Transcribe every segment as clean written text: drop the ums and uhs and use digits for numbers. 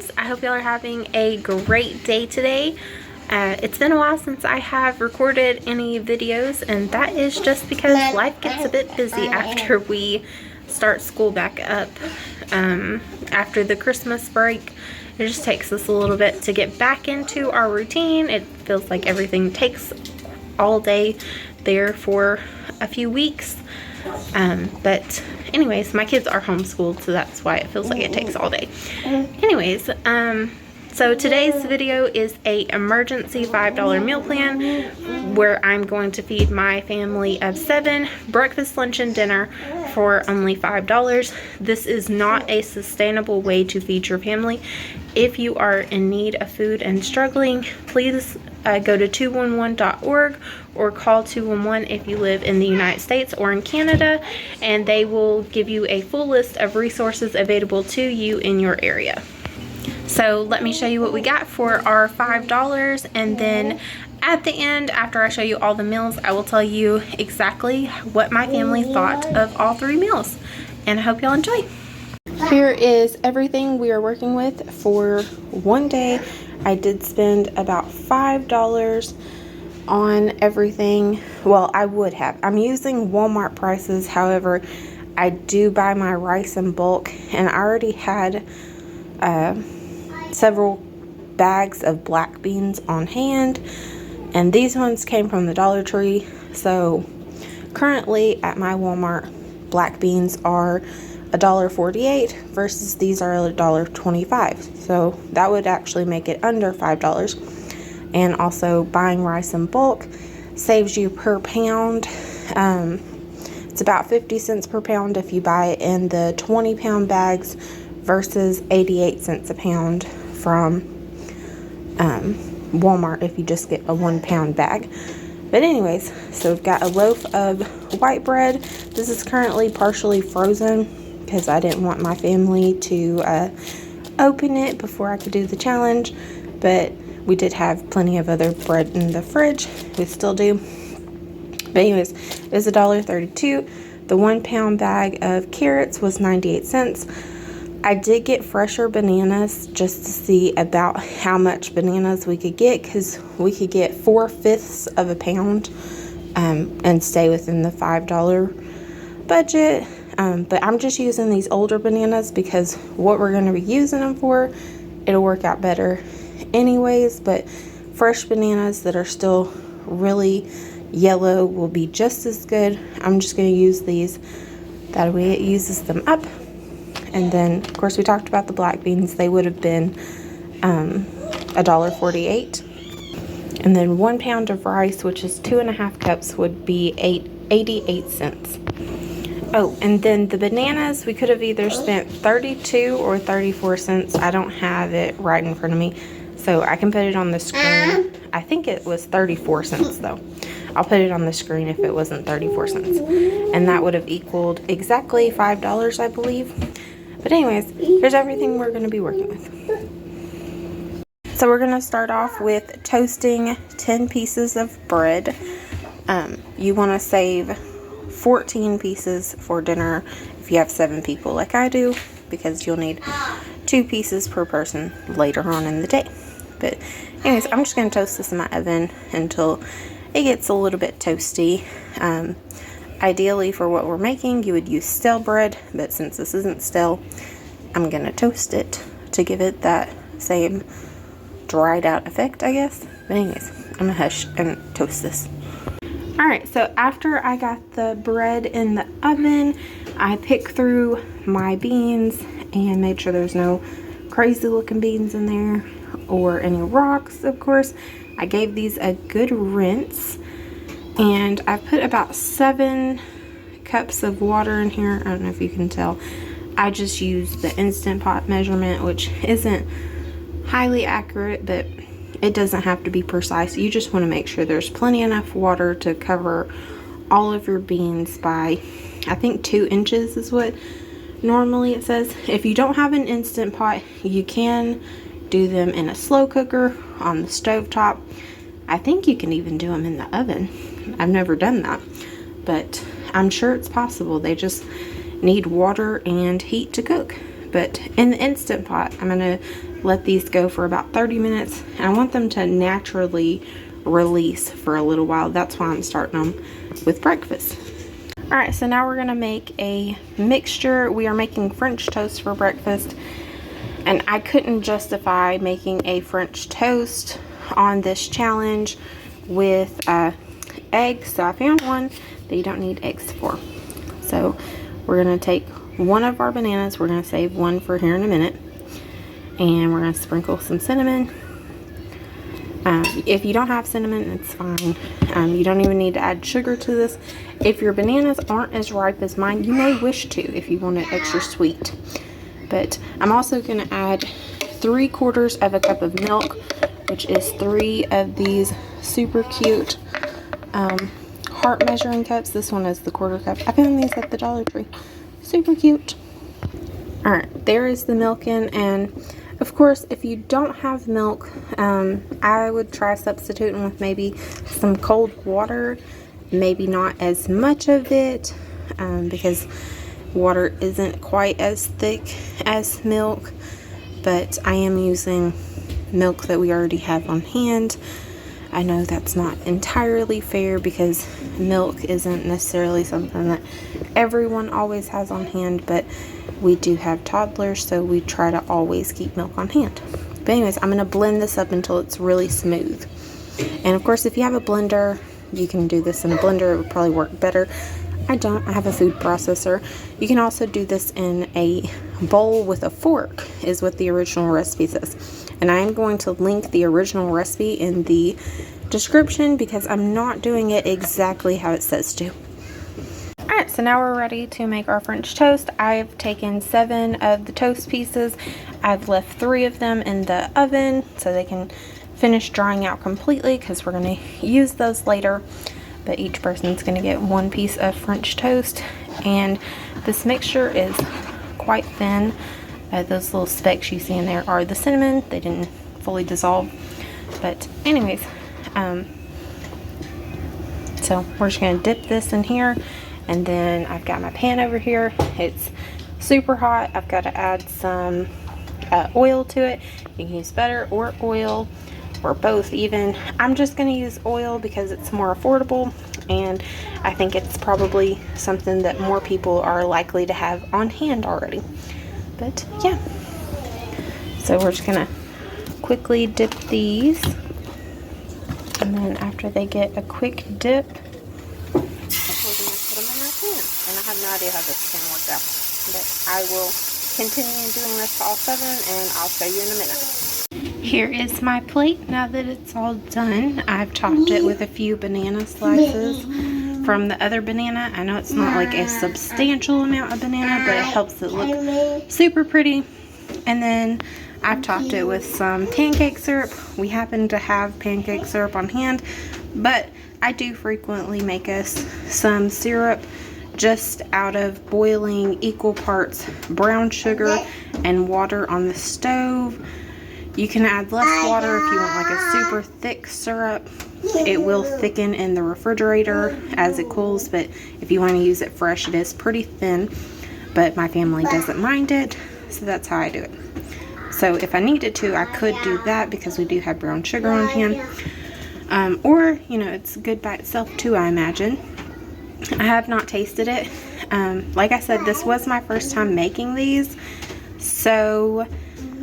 friends. I hope y'all are having a great day today. It's been a while since I have recorded any videos, and that is just because life gets a bit busy after we start school back up. After the Christmas break, it just takes us a little bit to get back into our routine. It feels like everything takes all day there for a few weeks. But anyways, my kids are homeschooled, so that's why it feels like it takes all day. Anyways, so today's video is a emergency $5 meal plan where I'm going to feed my family of 7 breakfast, lunch, and dinner for only $5. This is not a sustainable way to feed your family. If you are in need of food and struggling, please go to 211.org or call 211 if you live in the United States or in Canada, and they will give you a full list of resources available to you in your area. So let me show you what we got for our $5, and then at the end, after I show you all the meals, I will tell you exactly what my family thought of all 3 meals, and I hope y'all enjoy. Here is everything we are working with for one day. I did spend about $5 on everything. Well, I would have. I'm using Walmart prices. However, I do buy my rice in bulk, and I already had several bags of black beans on hand, and these ones came from the Dollar Tree. So currently at my Walmart, black beans are $1.48 versus these are $1.25. So that would actually make it under $5. And also, buying rice in bulk saves you per pound. It's about 50 cents per pound if you buy it in the 20-pound bags versus 88 cents a pound from Walmart if you just get a 1-pound bag. But anyways, so we've got a loaf of white bread. This is currently partially frozen because I didn't want my family to open it before I could do the challenge, but we did have plenty of other bread in the fridge. We still do. But anyways, it was $1.32. The 1-pound bag of carrots was 98 cents. I did get fresher bananas just to see about how much bananas we could get, because we could get 4/5 of a pound and stay within the $5 budget. But I'm just using these older bananas because what we're going to be using them for, it'll work out better anyways. But fresh bananas that are still really yellow will be just as good. I'm just going to use these. That way it uses them up. And then, of course, we talked about the black beans. They would have been $1.48. And then 1 pound of rice, which is 2.5 cups, would be 88 cents. Oh, and then the bananas, we could have either spent 32 or 34 cents. I don't have it right in front of me, so I can put it on the screen. I think it was 34 cents, though. I'll put it on the screen if it wasn't 34 cents. And that would have equaled exactly $5, I believe. But anyways, here's everything we're going to be working with. So we're going to start off with toasting 10 pieces of bread. You want to save 14 pieces for dinner if you have 7 people like I do, because you'll need 2 pieces per person later on in the day. But anyways, I'm just going to toast this in my oven until it gets a little bit toasty. Ideally, for what we're making, you would use stale bread, but since this isn't stale, I'm going to toast it to give it that same dried out effect, I guess. But anyways, I'm going to hush and toast this. Alright, so after I got the bread in the oven, I picked through my beans and made sure there's no crazy looking beans in there or any rocks, of course. I gave these a good rinse, and I put about 7 cups of water in here. I don't know if you can tell. I just used the Instant Pot measurement, which isn't highly accurate, but it doesn't have to be precise. You just want to make sure there's plenty enough water to cover all of your beans by, I think, 2 inches is what normally it says. If you don't have an Instant Pot, you can do them in a slow cooker on the stove top. I think you can even do them in the oven. I've never done that, but I'm sure it's possible. They just need water and heat to cook. But in the Instant Pot, I'm gonna let these go for about 30 minutes, and I want them to naturally release for a little while. That's why I'm starting them with breakfast. All right, so now we're gonna make a mixture. We are making French toast for breakfast, and I couldn't justify making a French toast on this challenge with eggs, so I found one that you don't need eggs for. So we're gonna take one of our bananas. We're gonna save one for here in a minute, and we're gonna sprinkle some cinnamon. If you don't have cinnamon, it's fine. You don't even need to add sugar to this. If your bananas aren't as ripe as mine, you may wish to if you want it extra sweet. But I'm also going to add 3/4 of a cup of milk, which is 3 of these super cute heart measuring cups. This one is the 1/4 cup. I found these at the Dollar Tree. Super cute. Alright, there is the milk in, and of course, if you don't have milk, I would try substituting with maybe some cold water. Maybe not as much of it, because water isn't quite as thick as milk, but I am using milk that we already have on hand. I know that's not entirely fair because milk isn't necessarily something that everyone always has on hand, but we do have toddlers, so we try to always keep milk on hand. But anyways, I'm going to blend this up until it's really smooth. And of course, if you have a blender, you can do this in a blender. It would probably work better. I don't. I have a food processor. You can also do this in a bowl with a fork, is what the original recipe says. And I am going to link the original recipe in the description because I'm not doing it exactly how it says to. Alright, so now we're ready to make our French toast. I've taken 7 of the toast pieces. I've left 3 of them in the oven so they can finish drying out completely because we're going to use those later. But each person's going to get 1 piece of French toast, and this mixture is quite thin. Those little specks you see in there are the cinnamon. They didn't fully dissolve, but anyways, so we're just going to dip this in here, and then I've got my pan over here. It's super hot. I've got to add some oil to it. You can use butter or oil, or both even. I'm just going to use oil because it's more affordable, and I think it's probably something that more people are likely to have on hand already. But yeah, so we're just going to quickly dip these, and then after they get a quick dip, we're going to put them in our pan. And I have no idea how this can work out, but I will continue doing this to all 7, and I'll show you in a minute. Here is my plate. Now that it's all done, I've topped it with a few banana slices from the other banana. I know it's not like a substantial amount of banana, but it helps it look super pretty. And then I've topped it with some pancake syrup. We happen to have pancake syrup on hand, but I do frequently make us some syrup just out of boiling equal parts brown sugar and water on the stove. You can add less water if you want like a super thick syrup. It will thicken in the refrigerator as it cools, but if you want to use it fresh, it is pretty thin. But my family doesn't mind it, so that's how I do it. So if I needed to, I could do that because we do have brown sugar on hand. Or, you know, it's good by itself too, I imagine. I have not tasted it. Like I said, this was my first time making these. So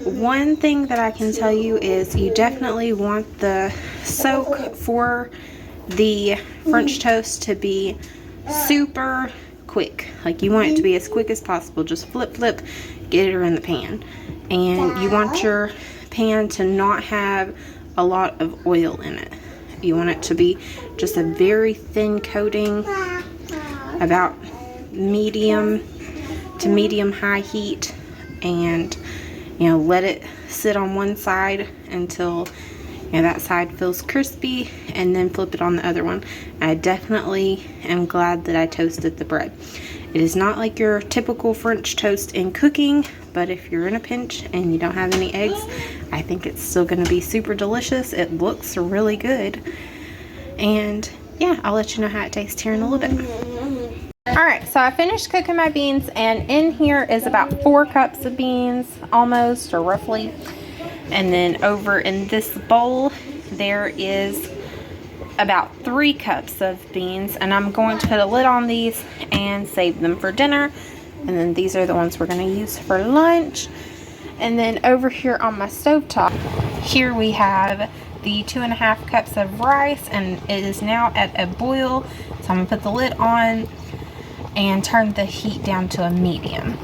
one thing that I can tell you is you definitely want the soak for the French toast to be super quick. Like, you want it to be as quick as possible. Just flip, get her in the pan. And you want your pan to not have a lot of oil in it. You want it to be just a very thin coating, about medium to medium high heat, and you know, let it sit on one side until, you know, that side feels crispy, and then flip it on the other one. I definitely am glad that I toasted the bread. It is not like your typical French toast in cooking, but if you're in a pinch and you don't have any eggs, I think it's still going to be super delicious. It looks really good. And yeah, I'll let you know how it tastes here in a little bit. Alright, so I finished cooking my beans, and in here is about 4 cups of beans, almost, or roughly. And then over in this bowl, there is about 3 cups of beans, and I'm going to put a lid on these and save them for dinner. And then these are the ones we're going to use for lunch. And then over here on my stovetop, here we have the 2.5 cups of rice, and it is now at a boil. So I'm going to put the lid on and turn the heat down to a medium.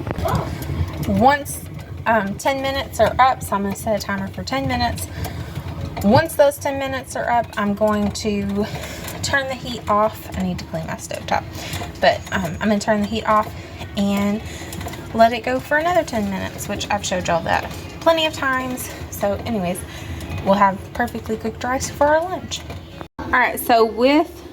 Once 10 minutes are up, so I'm going to set a timer for 10 minutes. Once those 10 minutes are up, I'm going to turn the heat off. I need to clean my stovetop. But I'm going to turn the heat off and let it go for another 10 minutes, which I've showed y'all that plenty of times. So anyways, we'll have perfectly cooked rice for our lunch. Alright, so with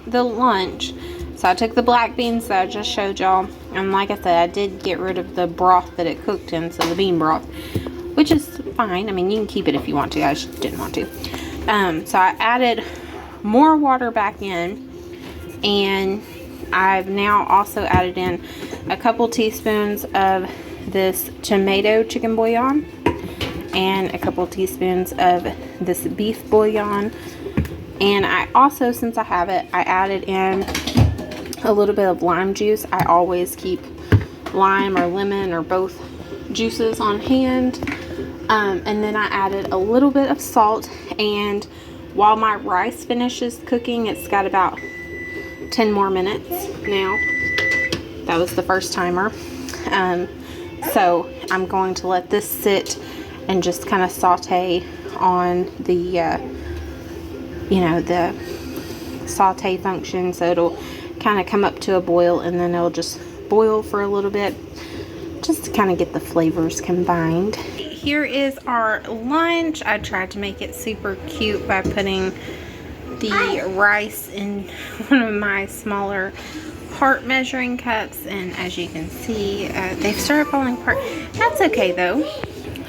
the lunch, so I took the black beans that I just showed y'all, and like I said, I did get rid of the broth that it cooked in, so the bean broth, which is fine. I mean, you can keep it if you want to. I just didn't want to. So I added more water back in, and I've now also added in a couple teaspoons of this tomato chicken bouillon and a couple teaspoons of this beef bouillon. And I also, since I have it, I added in a little bit of lime juice. I always keep lime or lemon or both juices on hand. And then I added a little bit of salt, and while my rice finishes cooking, it's got about 10 more minutes now. That was the first timer. So I'm going to let this sit and just kind of saute on the you know, the saute function, so it'll kind of come up to a boil, and then it'll just boil for a little bit just to kind of get the flavors combined. Here is our lunch. I tried to make it super cute by putting the rice in one of my smaller heart measuring cups, and as you can see, they've started falling apart. That's okay though.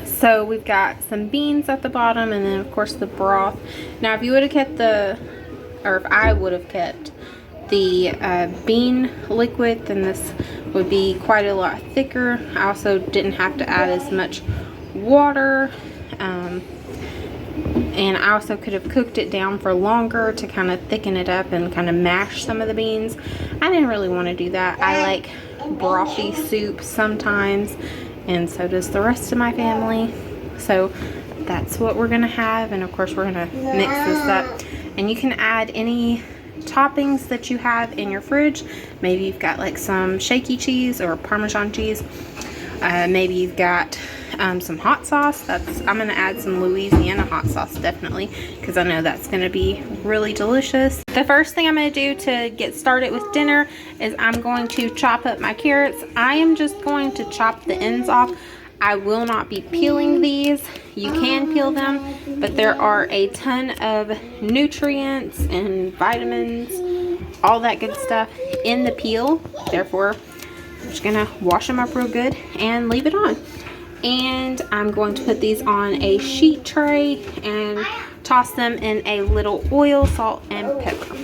So we've got some beans at the bottom, and then of course the broth. Now if you would have kept if I would have kept the bean liquid, then this would be quite a lot thicker. I also didn't have to add as much water, and I also could have cooked it down for longer to kind of thicken it up and kind of mash some of the beans. I didn't really want to do that. I like brothy soup sometimes, and so does the rest of my family. So that's what we're gonna have, and of course we're gonna mix this up. And you can add any toppings that you have in your fridge. Maybe you've got like some shaky cheese or Parmesan cheese. Maybe you've got some hot sauce. I'm gonna add some Louisiana hot sauce, definitely, because I know that's gonna be really delicious. The first thing I'm gonna do to get started with dinner is I'm going to chop up my carrots. I am just going to chop the ends off. I will not be peeling these. You can peel them, but there are a ton of nutrients and vitamins, all that good stuff in the peel. Therefore, I'm just gonna wash them up real good and leave it on. And I'm going to put these on a sheet tray and toss them in a little oil, salt, and pepper.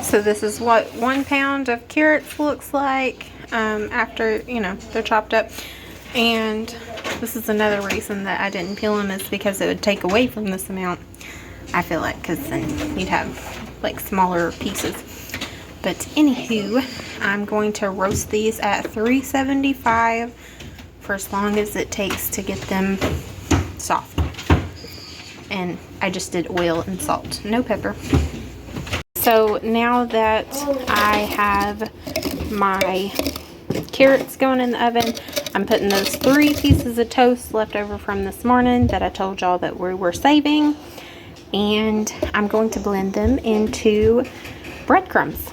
So this is what 1 pound of carrots looks like after, you know, they're chopped up. And this is another reason that I didn't peel them, is because it would take away from this amount, I feel like, because then you'd have like smaller pieces. But anywho, I'm going to roast these at 375 for as long as it takes to get them soft. And I just did oil and salt, no pepper. So now that I have my carrots going in the oven, I'm putting those 3 pieces of toast left over from this morning that I told y'all that we were saving, and I'm going to blend them into breadcrumbs.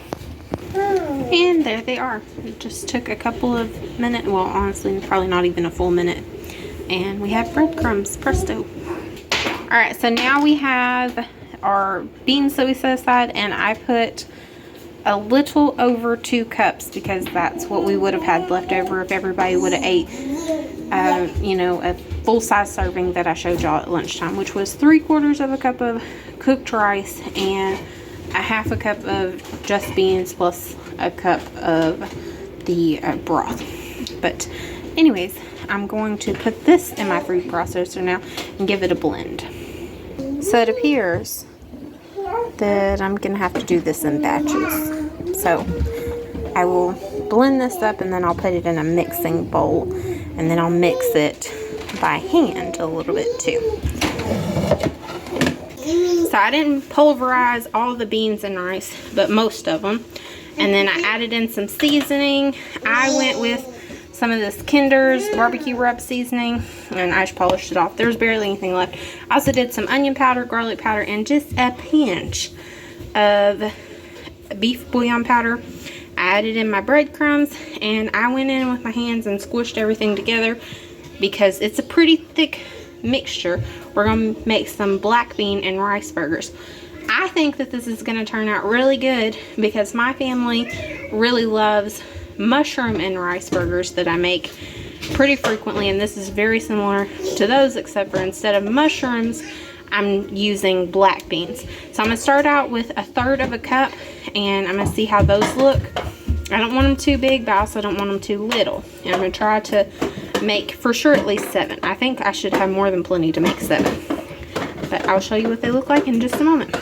And there they are. It just took a couple of minutes. Well, honestly, probably not even a full minute. And we have breadcrumbs. Presto. Alright, so now we have our beans that we set aside, and I put a little over 2 cups because that's what we would have had left over if everybody would have ate, you know, a full-size serving that I showed y'all at lunchtime, which was 3/4 of a cup of cooked rice and a 1/2 cup of just beans plus a cup of the broth. But anyways, I'm going to put this in my food processor now and give it a blend. So it appears that I'm gonna have to do this in batches. So I will blend this up and then I'll put it in a mixing bowl, and then I'll mix it by hand a little bit too. So I didn't pulverize all the beans and rice, but most of them. And then I added in some seasoning. I went with some of this Kinder's barbecue rub seasoning, and I just polished it off. There was barely anything left. I also did some onion powder, garlic powder, and just a pinch of beef bouillon powder. I added in my breadcrumbs, and I went in with my hands and squished everything together because it's a pretty thick mixture. We're going to make some black bean and rice burgers. I think that this is going to turn out really good because my family really loves mushroom and rice burgers that I make pretty frequently, and this is very similar to those, except for instead of mushrooms, I'm using black beans. So I'm going to start out with 1/3 of a cup, and I'm going to see how those look. I don't want them too big, but I also don't want them too little. And I'm going to try to make for sure at least 7. I think I should have more than plenty to make 7. But I'll show you what they look like in just a moment.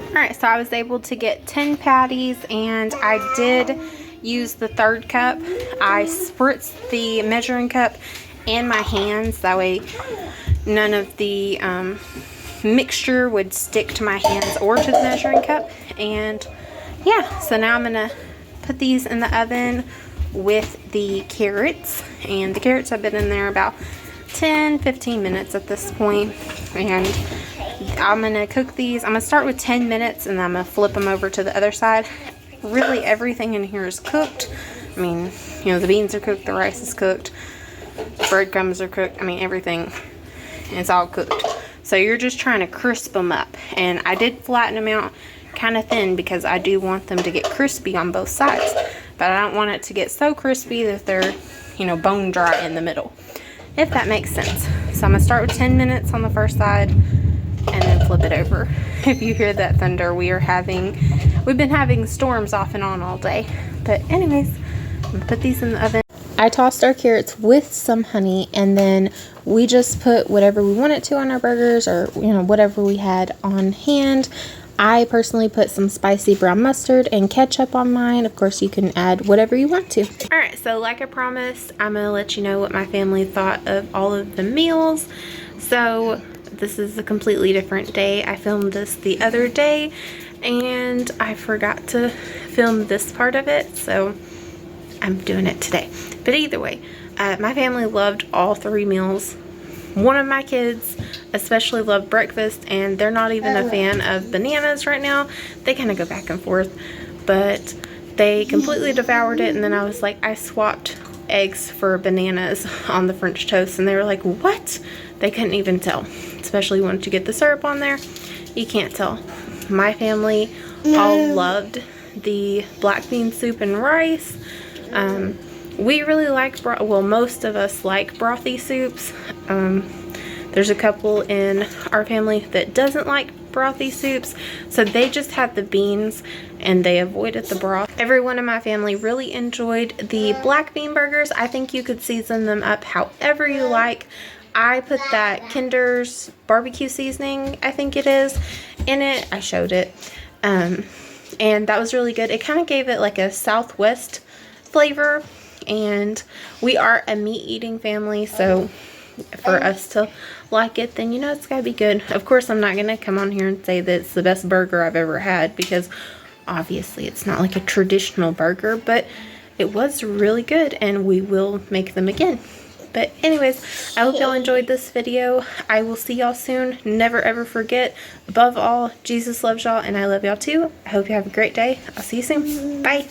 Alright, so I was able to get 10 patties, and I did use the 1/3 cup. I spritzed the measuring cup in my hands. That way none of the mixture would stick to my hands or to the measuring cup. And yeah, so now I'm going to put these in the oven with the carrots. And the carrots have been in there about 10-15 minutes at this point. And I'm going to cook these. I'm going to start with 10 minutes and I'm going to flip them over to the other side. Really everything in here is cooked. I mean, you know, the beans are cooked, the rice is cooked, the breadcrumbs are cooked. I mean, everything, it's all cooked. So you're just trying to crisp them up. And I did flatten them out kind of thin because I do want them to get crispy on both sides. But I don't want it to get so crispy that they're, you know, bone dry in the middle, if that makes sense. So I'm going to start with 10 minutes on the first side and then flip it over. If you hear that thunder, we've been having storms off and on all day. But anyways, I'm going to put these in the oven. I tossed our carrots with some honey, and then we just put whatever we wanted to on our burgers, or you know, whatever we had on hand. I personally put some spicy brown mustard and ketchup on mine. Of course, you can add whatever you want to. Alright, so like I promised, I'm going to let you know what my family thought of all of the meals. So this is a completely different day. I filmed this the other day, and I forgot to film this part of it, so I'm doing it today. But either way, my family loved all 3 meals. One of my kids especially loved breakfast, and they're not even a fan of bananas right now. They kind of go back and forth, but they completely devoured it. And then I was like, I swapped eggs for bananas on the French toast, and they were like, what? They couldn't even tell, especially once you get the syrup on there. You can't tell. My family all loved the black bean soup and rice. We really like, well, most of us like brothy soups. There's a couple in our family that doesn't like brothy soups, so they just had the beans and they avoided the broth. Everyone in my family really enjoyed the black bean burgers. I think you could season them up however you like. I put that Kinder's barbecue seasoning, I think it is, in it. I showed it. And that was really good. It kind of gave it like a Southwest flavor. And we are a meat eating family, so for us to like it, then you know it's gotta be good. Of course, I'm not gonna come on here and say that it's the best burger I've ever had, because obviously it's not like a traditional burger, but it was really good and we will make them again. But anyways, I hope y'all enjoyed this video. I will see y'all soon. Never ever forget, above all, Jesus loves y'all and I love y'all too. I hope you have a great day. I'll see you soon. Bye.